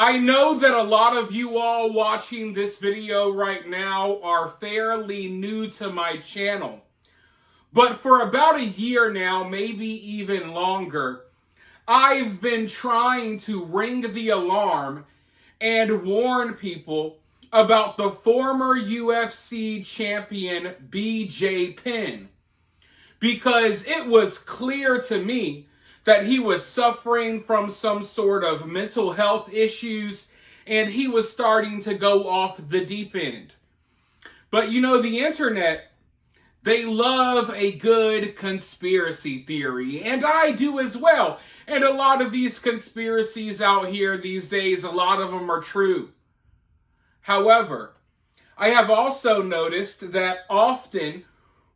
I know that a lot of you all watching this video right now are fairly new to my channel. But for about a year now, maybe even longer, I've been trying to ring the alarm and warn people about the former UFC champion BJ Penn. Because it was clear to me that he was suffering from some sort of mental health issues and he was starting to go off the deep end. But you know, the internet, they love a good conspiracy theory, and I do as well. And a lot of these conspiracies out here these days, a lot of them are true. However, I have also noticed that often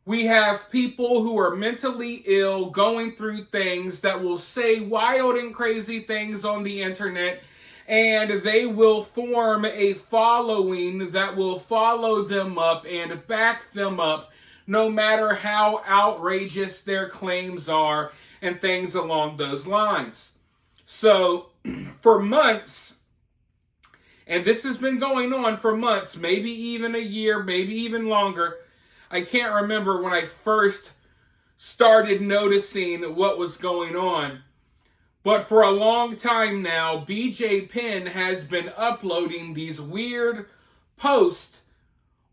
we have people who are mentally ill going through things that will say wild and crazy things on the internet, and they will form a following that will follow them up and back them up no matter how outrageous their claims are and things along those lines. So for months, and this has been going on for months, maybe even a year, maybe even longer, I can't remember when I first started noticing what was going on. But for a long time now, BJ Penn has been uploading these weird posts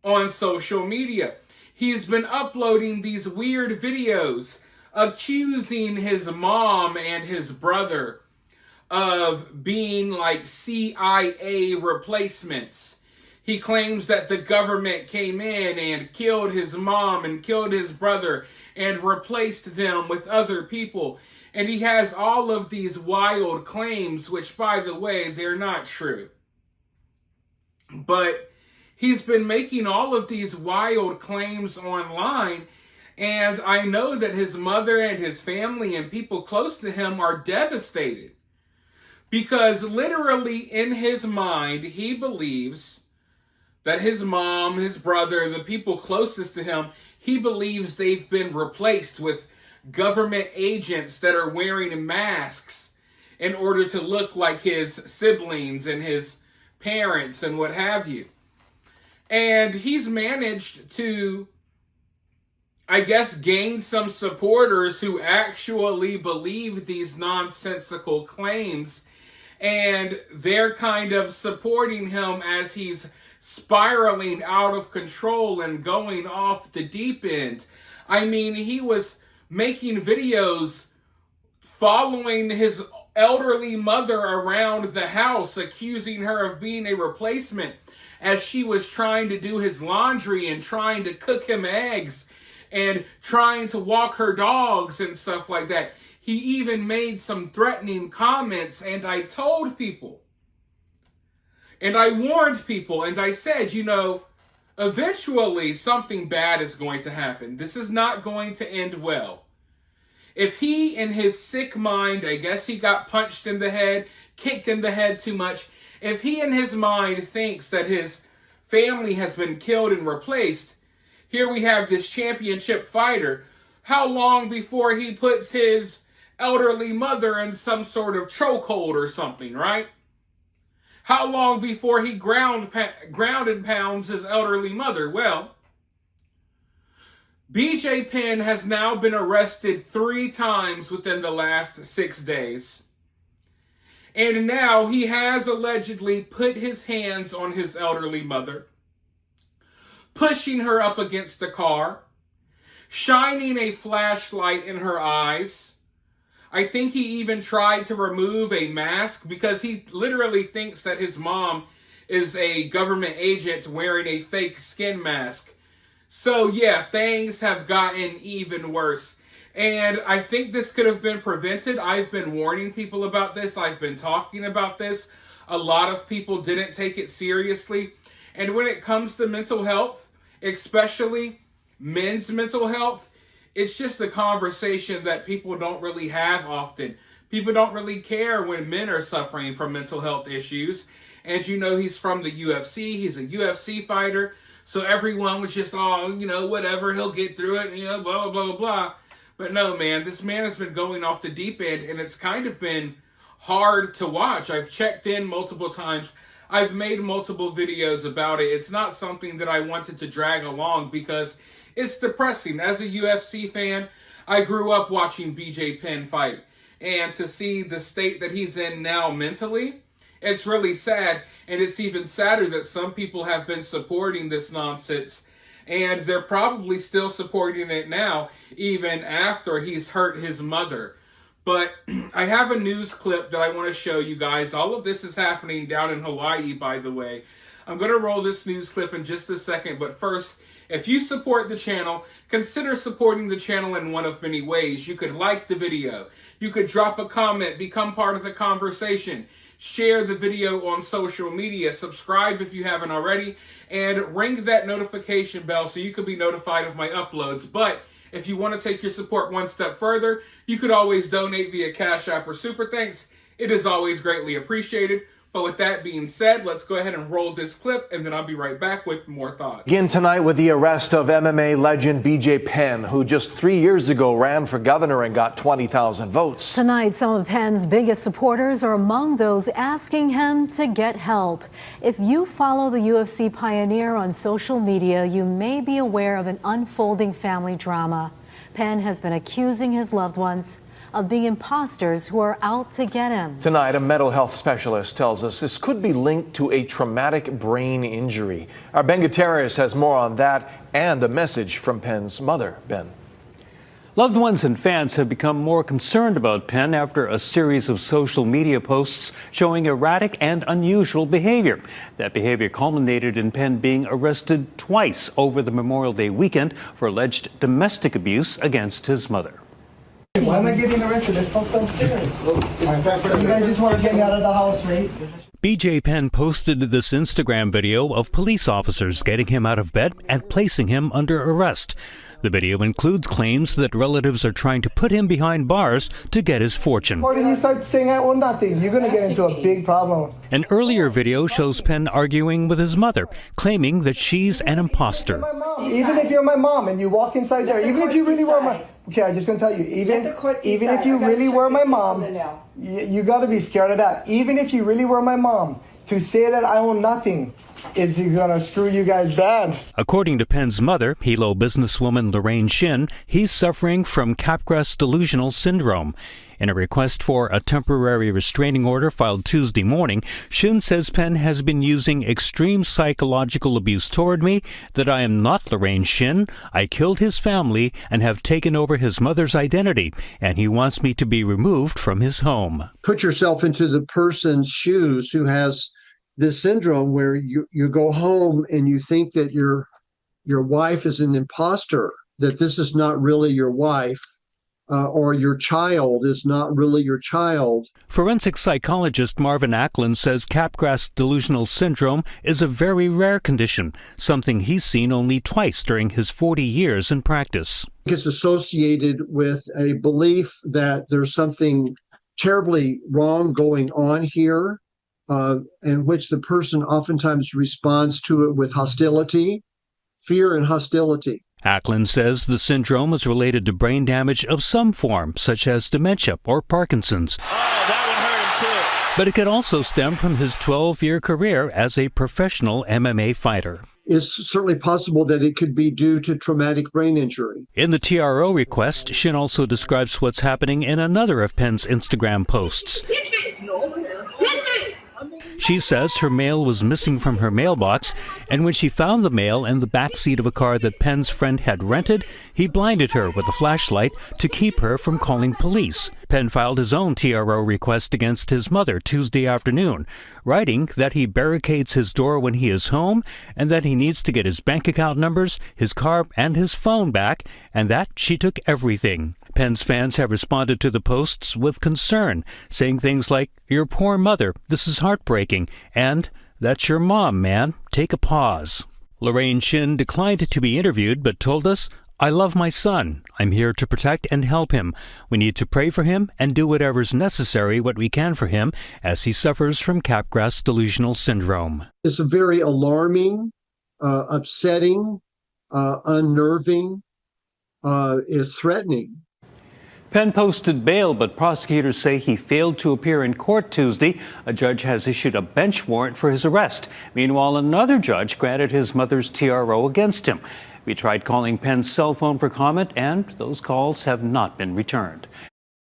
on social media. He's been uploading these weird videos accusing his mom and his brother of being like CIA replacements. He claims that the government came in and killed his mom and killed his brother and replaced them with other people. And he has all of these wild claims, which, by the way, they're not true. But he's been making all of these wild claims online, and I know that his mother and his family and people close to him are devastated. Because literally in his mind, he believes that his mom, his brother, the people closest to him, he believes they've been replaced with government agents that are wearing masks in order to look like his siblings and his parents and what have you. And he's managed to, I guess, gain some supporters who actually believe these nonsensical claims, and they're kind of supporting him as he's spiraling out of control and going off the deep end. I mean, he was making videos following his elderly mother around the house, accusing her of being a replacement as she was trying to do his laundry and trying to cook him eggs and trying to walk her dogs and stuff like that. He even made some threatening comments, and I told people, and I warned people, and I said, you know, eventually something bad is going to happen. This is not going to end well. If he, in his sick mind, I guess he got punched in the head, kicked in the head too much, if he in his mind thinks that his family has been killed and replaced, here we have this championship fighter. How long before he puts his elderly mother in some sort of chokehold or something, right? How long before he ground and pounds his elderly mother? Well, BJ Penn has now been arrested 3 times within the last 6 days. And now he has allegedly put his hands on his elderly mother, pushing her up against the car, shining a flashlight in her eyes. I think he even tried to remove a mask because he literally thinks that his mom is a government agent wearing a fake skin mask. So yeah, things have gotten even worse. And I think this could have been prevented. I've been warning people about this. I've been talking about this. A lot of people didn't take it seriously. And when it comes to mental health, especially men's mental health, it's just a conversation that people don't really have often. People don't really care when men are suffering from mental health issues. And you know, he's from the UFC. He's a UFC fighter. So everyone was just, oh, you know, whatever, he'll get through it, you know, blah, blah, blah, blah. But no, man, this man has been going off the deep end, and it's kind of been hard to watch. I've checked in multiple times. I've made multiple videos about it. It's not something that I wanted to drag along because it's depressing. As a UFC fan, I grew up watching BJ Penn fight. And to see the state that he's in now mentally, it's really sad. And it's even sadder that some people have been supporting this nonsense. And they're probably still supporting it now, even after he's hurt his mother. But I have a news clip that I want to show you guys. All of this is happening down in Hawaii, by the way. I'm going to roll this news clip in just a second. But first, if you support the channel, consider supporting the channel in one of many ways. You could like the video. You could drop a comment, become part of the conversation. Share the video on social media. Subscribe if you haven't already. And ring that notification bell so you can be notified of my uploads. But if you want to take your support one step further, you could always donate via Cash App or Super Thanks. It is always greatly appreciated. But with that being said, let's go ahead and roll this clip, and then I'll be right back with more thoughts. Begin tonight with the arrest of MMA legend BJ Penn, who just 3 years ago ran for governor and got 20,000 votes. Tonight, some of Penn's biggest supporters are among those asking him to get help. If you follow the UFC pioneer on social media, you may be aware of an unfolding family drama. Penn has been accusing his loved ones of being imposters who are out to get him. Tonight, a mental health specialist tells us this could be linked to a traumatic brain injury. Our Ben Gutierrez has more on that and a message from Penn's mother. Ben. Loved ones and fans have become more concerned about Penn after a series of social media posts showing erratic and unusual behavior. That behavior culminated in Penn being arrested twice over the Memorial Day weekend for alleged domestic abuse against his mother. Why am I getting arrested? Let's talk downstairs. You guys just want to get me out of the house, right? BJ Penn posted this Instagram video of police officers getting him out of bed and placing him under arrest. The video includes claims that relatives are trying to put him behind bars to get his fortune. Or you start saying I own nothing, you're going to get into a big problem. An earlier video shows Penn arguing with his mother, claiming that she's an imposter. Even if you're my mom and you walk inside there, even if you really were my... Okay, I'm just going to tell you, even if you really were my mom, you got to be scared of that. Even if you really were my mom, to say that I own nothing is going to screw you guys bad. According to Penn's mother, Hilo businesswoman Lorraine Shin, he's suffering from Capgras delusional syndrome. In a request for a temporary restraining order filed Tuesday morning, Shin says Penn has been using extreme psychological abuse toward me, that I am not Lorraine Shin, I killed his family and have taken over his mother's identity, and he wants me to be removed from his home. Put yourself into the person's shoes who has this syndrome where you go home and you think that your wife is an imposter, that this is not really your wife. Or your child is not really your child. Forensic psychologist Marvin Acklin says Capgras delusional syndrome is a very rare condition, something he's seen only twice during his 40 years in practice. It's associated with a belief that there's something terribly wrong going on here, in which the person oftentimes responds to it with hostility, fear and hostility. Acklin says the syndrome is related to brain damage of some form, such as dementia or Parkinson's. Oh, that would hurt him too. But it could also stem from his 12-year career as a professional MMA fighter. It's certainly possible that it could be due to traumatic brain injury. In the TRO request, Shin also describes what's happening in another of Penn's Instagram posts. She says her mail was missing from her mailbox, and when she found the mail in the backseat of a car that Penn's friend had rented, he blinded her with a flashlight to keep her from calling police. Penn filed his own TRO request against his mother Tuesday afternoon, writing that he barricades his door when he is home and that he needs to get his bank account numbers, his car, and his phone back, and that she took everything. Penn's fans have responded to the posts with concern, saying things like, "Your poor mother, this is heartbreaking," and "That's your mom, man, take a pause." Lorraine Shin declined to be interviewed but told us, "I love my son. I'm here to protect and help him. We need to pray for him and do whatever's necessary, what we can for him, as he suffers from Capgras delusional syndrome." It's a very alarming, upsetting, unnerving, it's threatening. Penn posted bail, but prosecutors say he failed to appear in court Tuesday. A judge has issued a bench warrant for his arrest. Meanwhile, another judge granted his mother's TRO against him. We tried calling Penn's cell phone for comment, and those calls have not been returned.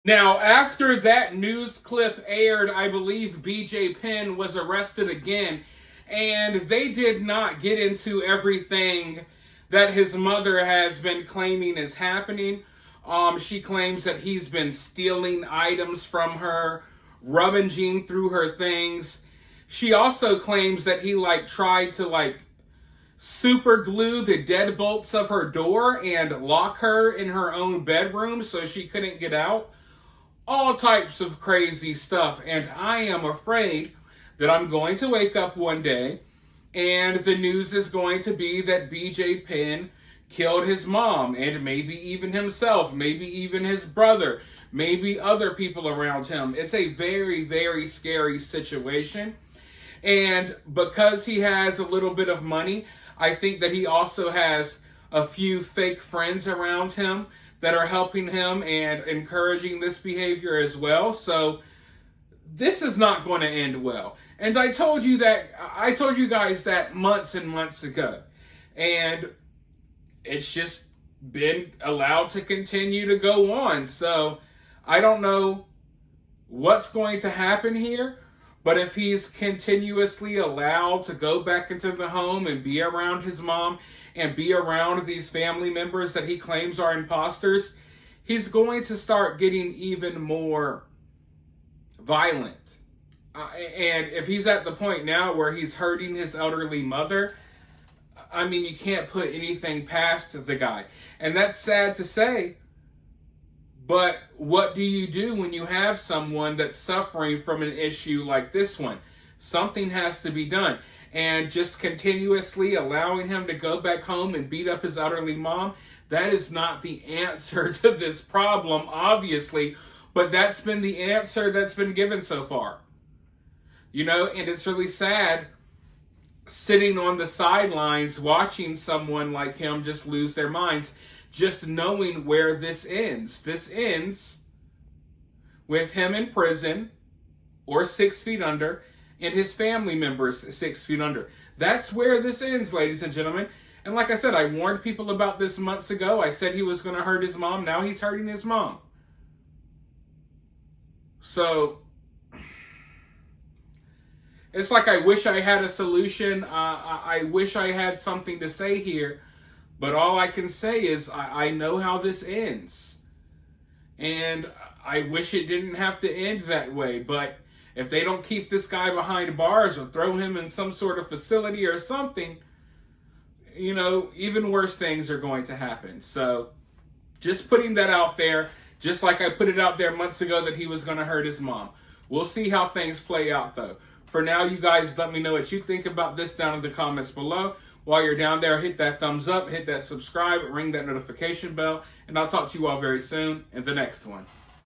Now, after that news clip aired, I believe BJ Penn was arrested again, and they did not get into everything that his mother has been claiming is happening. She claims that he's been stealing items from her, rummaging through her things. She also claims that he tried to super glue the deadbolts of her door and lock her in her own bedroom so she couldn't get out. All types of crazy stuff. And I am afraid that I'm going to wake up one day and the news is going to be that BJ Penn killed his mom, and maybe even himself, maybe even his brother, maybe other people around him. It's a very, very scary situation. And because he has a little bit of money, I think that he also has a few fake friends around him that are helping him and encouraging this behavior as well. So this is not going to end well. And I told you guys that months and months ago. And it's just been allowed to continue to go on. So I don't know what's going to happen here, but if he's continuously allowed to go back into the home and be around his mom and be around these family members that he claims are imposters, he's going to start getting even more violent. And if he's at the point now where he's hurting his elderly mother, I mean, you can't put anything past the guy. And that's sad to say, but what do you do when you have someone that's suffering from an issue like this one? Something has to be done. And just continuously allowing him to go back home and beat up his elderly mom, that is not the answer to this problem, obviously. But that's been the answer that's been given so far. You know, and it's really sad sitting on the sidelines watching someone like him just lose their minds, just knowing where this ends. This ends with him in prison or 6 feet under and his family members 6 feet under. That's where this ends, ladies and gentlemen. And like I said, I warned people about this months ago. I said he was going to hurt his mom. Now he's hurting his mom. So it's like I wish I had a solution. I wish I had something to say here. But all I can say is I know how this ends. And I wish it didn't have to end that way. But if they don't keep this guy behind bars or throw him in some sort of facility or something, you know, even worse things are going to happen. So just putting that out there, just like I put it out there months ago that he was going to hurt his mom. We'll see how things play out, though. For now, you guys let me know what you think about this down in the comments below. While you're down there, hit that thumbs up, hit that subscribe, ring that notification bell, and I'll talk to you all very soon in the next one.